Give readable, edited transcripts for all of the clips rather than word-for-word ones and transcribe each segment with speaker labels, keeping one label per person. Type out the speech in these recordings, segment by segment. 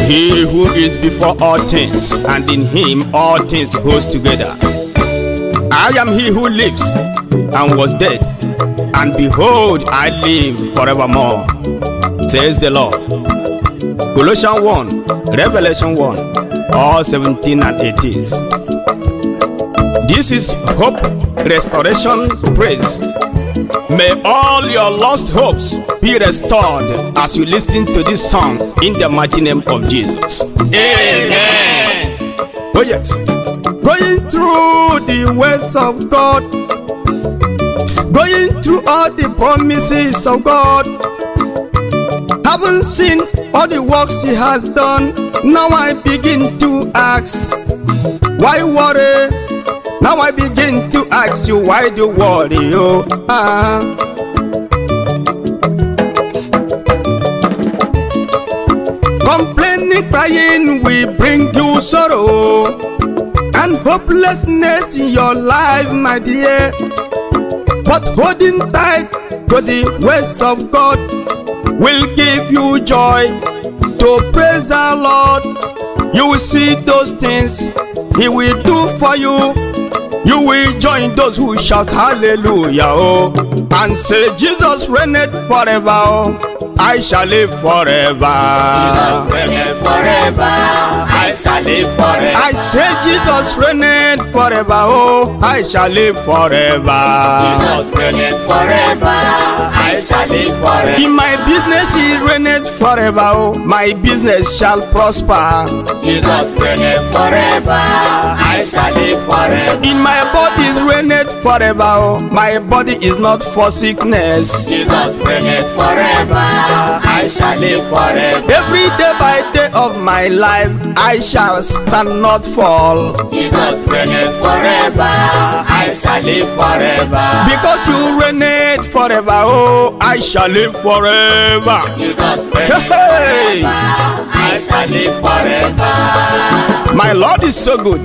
Speaker 1: He who is before all things, and in him all things hold together. I am he who lives and was dead, and behold, I live forevermore, says the Lord. Colossians 1, Revelation 1, all 17 and 18. This is hope, restoration, praise. May all your lost hopes be restored as you listen to this song in the mighty name of Jesus. Amen. Oh yes. Going through the ways of God, going through all the promises of God, haven't seen all the works he has done. Now I begin to ask, why worry? Now I begin to ask you, why do you worry? Complaining, crying will bring you sorrow and hopelessness in your life, my dear. But holding tight to the ways of God will give you joy to praise our Lord. You will see those things he will do for you. You will join those who shout hallelujah, oh, and say Jesus reigneth forever, oh, I shall live forever.
Speaker 2: Jesus reigneth forever, I shall live forever.
Speaker 1: I say Jesus reigneth forever, oh, I shall live forever.
Speaker 2: Jesus reigneth forever, I shall live forever.
Speaker 1: In my business he reigneth forever, oh, my business shall prosper.
Speaker 2: Jesus reigneth forever, I shall live forever.
Speaker 1: In my body reigneth forever, oh, my body is not for sickness.
Speaker 2: Jesus reigneth forever, I shall live forever.
Speaker 1: Every day by day of my life I shall stand, not fall.
Speaker 2: Jesus reigneth forever, I shall live forever.
Speaker 1: Because you reigneth forever, oh, I shall live forever.
Speaker 2: Jesus reigneth forever, I shall live forever.
Speaker 1: My Lord is so good.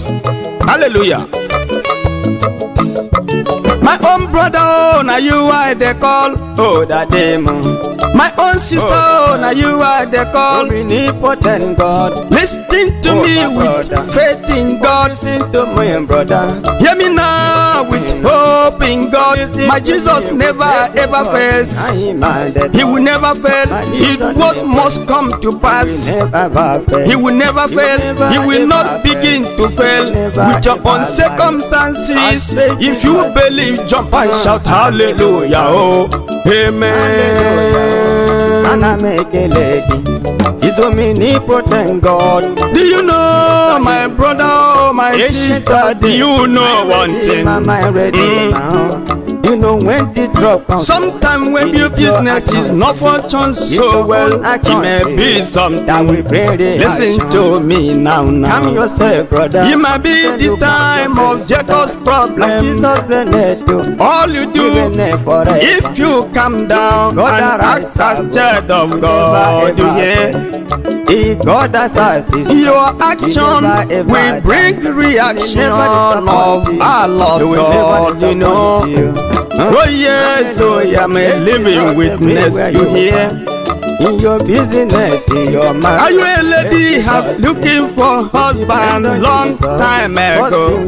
Speaker 1: Hallelujah. My own brother, oh, now you are the call, oh, that demon. My own sister, oh, now you are the call,
Speaker 3: omnipotent God.
Speaker 1: Listen to me with faith in God.
Speaker 3: Listen to me, brother.
Speaker 1: Hear me now with hope in God. My Jesus never ever fails. He will never fail. It what must come to pass. He will never fail. He will not begin to fail with your own circumstances. If you believe, jump and shout hallelujah, oh, amen.
Speaker 3: And I make a lady. He's omnipotent God.
Speaker 1: Do you know, my brother, oh, my sister, do you know one thing?
Speaker 3: You know when the drop comes.
Speaker 1: Sometimes when your business is not fortune so well, it may be something. Listen to me now.
Speaker 3: Come yourself, brother.
Speaker 1: It might be the time of Jacob's problem. All you do, if you come down and act as child of God, you hear?
Speaker 3: God
Speaker 1: Your action will bring reaction of our Lord God, you know. Oh yes, so I am a living witness, you hear?
Speaker 3: In your business, in your marriage.
Speaker 1: Are you a lady looking for husband long time ago?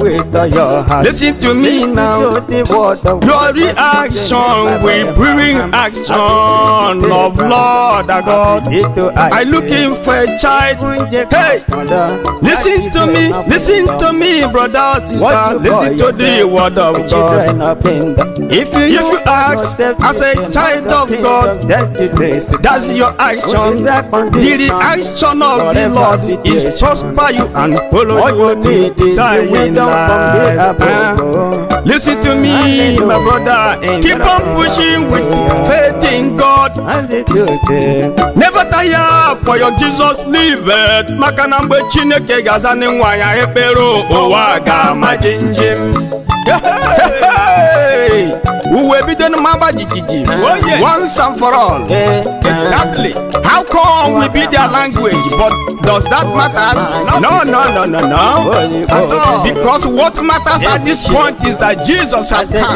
Speaker 1: Listen to me now. Your reaction will bring action of Lord God. I'm looking for a child. Hey, listen to me, brother, sister. Listen to the word of God. If you ask as a child of God, that's your action. The reaction of the Lord is prosper you and follow you to die in life. Listen to me, my brother. Keep on pushing with faith in God. Never tire, for your Jesus liveth. Makanambe Chineke gazani nwanya ekpero owaga majinjim. Uwe bidon mamba jijiji. Once and for all. Exactly. How come we be their language, but does that matter? No. At all. Because what matters at this point is that Jesus has come.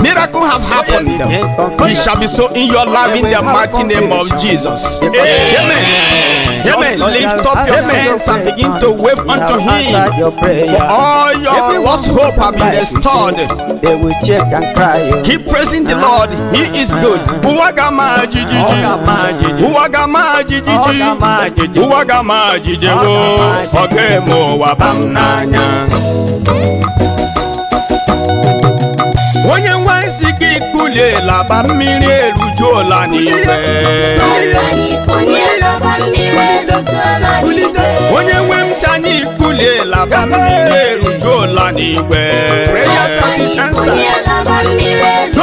Speaker 1: Miracle have happened. It shall be so in your life in the mighty name of Jesus. Amen. Amen. Lift up your hands and begin to wave unto Him. For all your lost hope have been restored.
Speaker 3: They will check and cry.
Speaker 1: Keep praising the Lord. He is good. Uwagama jijiji. Uwagama jijiji. Uwagama jijewo. Ogemo wabamnanya. Onye nwansi gị kule laba mmiri erujuola n'iwe. Onye nwe m sani kule laba mmiri erujuola n'iwe.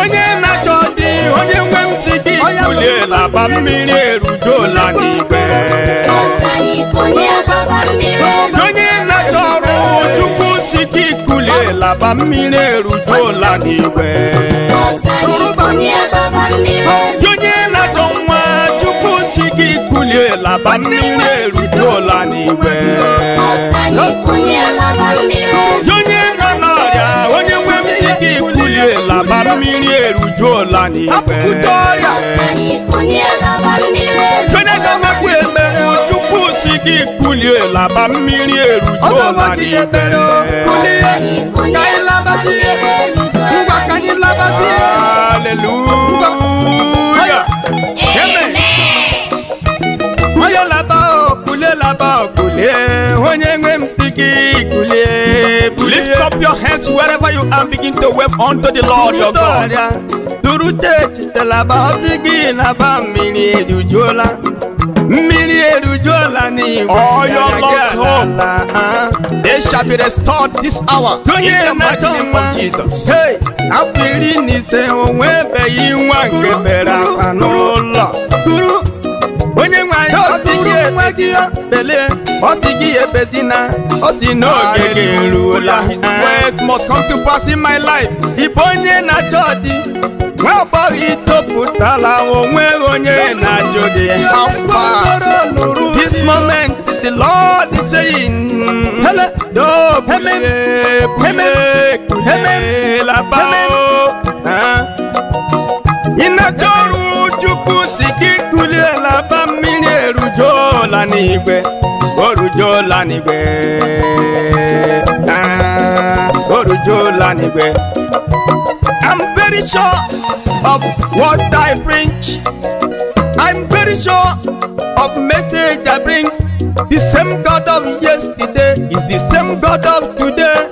Speaker 1: Onye na-achọ di onye nwe m si gị kule laba mmiri erujuola n'iwe. Onye na-achọ ọrụ Chukwu si gị kule laba mmiri erujuola n'iwe. Onye na-achọ nwa Chukwu si gị kule laba mmiri erujuola n'iwe. Onye nọ n'ọrịa onye nwe m si gị kule laba mmiri erujuola n'iwe. Onye ga-emekwa emerụ Chukwu si gị kule laba mmiri erujuola n'iwe. Hallelujah. Amen. Oya laba kule laba kule. Onye nwe m si gị kule. Lift up your hands wherever you are, begin to wave unto the Lord your God. Durute chitelaba otigi laba mmiri erujuola. Mmiri erujuola n'iwe. All your lost hope, they shall be restored this hour in the mighty name of Jesus. Hey, afiri nise onwe beyi nwa nke bere akwa n'ụlọ. Onye nwanyị otigi ebedi bele, otigi ebedina, oti n'oge ga-eruola. What must come to pass in my life? Ibo onye na-achọ di, nwa ọgbọghọ itopụtala onwe onye na-achọ di. How far? This moment the Lord is saying, do inachoru Chukwu si gị kule laba mmiri erujuola n'igwe. Orujuola n'igwe. Orujuola n'igwe. I'm very sure of what I preach. I'm very sure of message I bring. The same God of yesterday is the same God of today.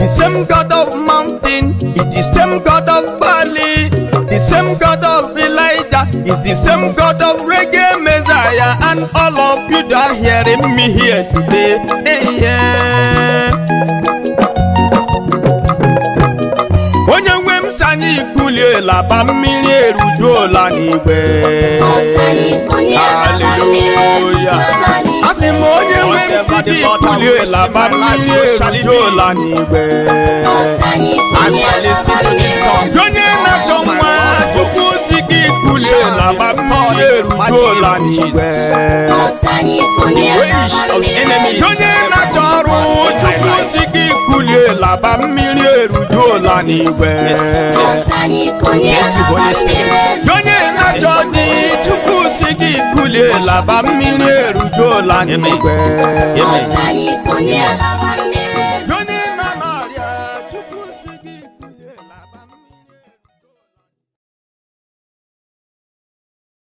Speaker 1: The same God of mountain is the same God of valley. The same God of Elijah is the same God of Reggae Messiah. And all of you that are hearing me here today, onye nwe m sanyi kule laba mmiri erujuola n'igwe. Hallelujah. Asị m onye nwe m si gị kule laba mmiri erujuola n'igwe. Onye na-achọ nwa Chukwu si gị kule laba mmiri erujuola n'igwe. Onye na-achọ ọrụ Chukwu si gị kule laba mmiri erujuola n'igwe. Onye na-achọ di Chukwu si gị kule laba mmiri erujuola n'igwe.